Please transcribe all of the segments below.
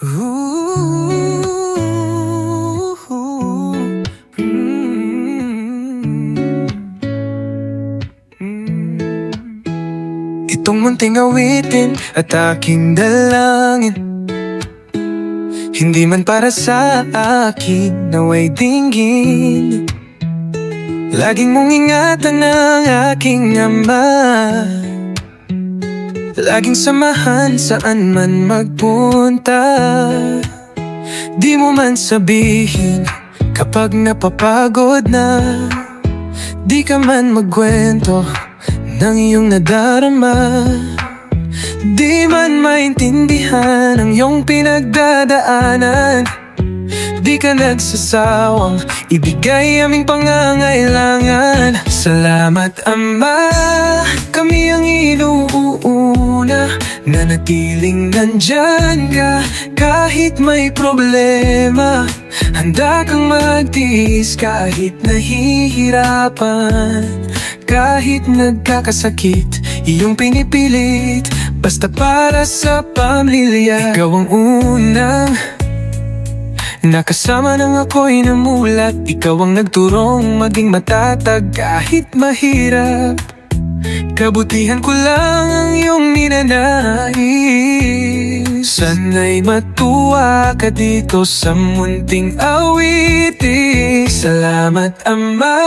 Ooh, Itong munting awitin at aking dalangin, hindi man para sa akin naway dinggin. Laging mong ingatan ang aking ama, laging samahan saan man magpunta. Di mo man sabihin kapag napapagod na, di ka man magkwento ng iyong nadarama. Di man maintindihan ang iyong pinagdadaanan, di ka nagsasawang ibigay aming pangangailangan. Salamat Ama, kami ang inuuna, nanatiling nandyan ka kahit may problema. Handa kang magtiis kahit nahihirapan, kahit nagkakasakit, iyong pinipilit basta para sa pamilya. Ikaw ang unang nakasama nang ako'y namulat, ikaw ang nagturong maging matatag kahit mahirap. Kabutihan ko lang ang iyong ninanais, sana'y matuwa ka dito sa munting awitin. Salamat Ama,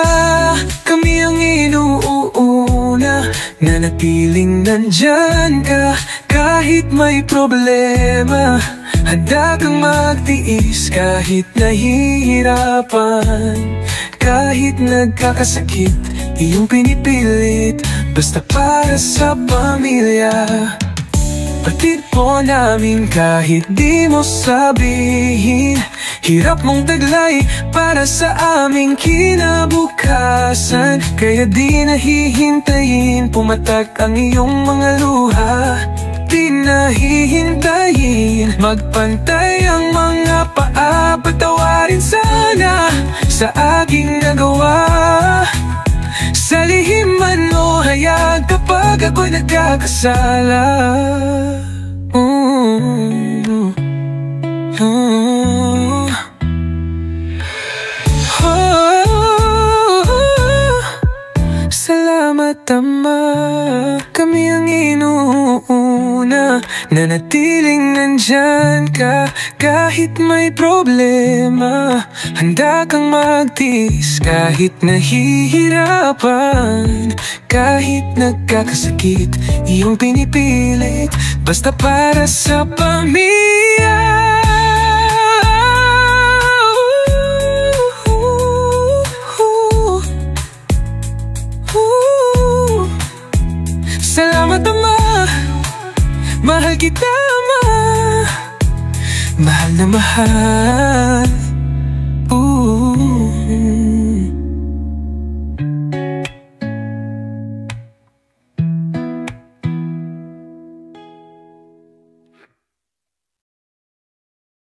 kami ang inuuna, nanatiling nandyan ka kahit may problema. Handa kang magtiis kahit nahihirapan, kahit nagkakasakit, iyong pinipilit basta para sa pamilya. Batid po namin kahit di mo sabihin, hirap mong taglay para sa aming kinabukasan. Kaya di nahihintayin pumatak ang iyong mga luha, di nahihintayin magpantay ang mga paa. Patawarin sana sa aking nagawa, sa lihim man o hayag kapag ako'y nagkakasala. Salamat Ama, kami ang inuuna, nanatiling nandyan ka kahit may problema. Handa kang magtiis kahit nahihirapan, kahit nagkakasakit, iyong pinipilit basta para sa pamilya. Salamat Ama, mahal kita Ama, mahal na mahal.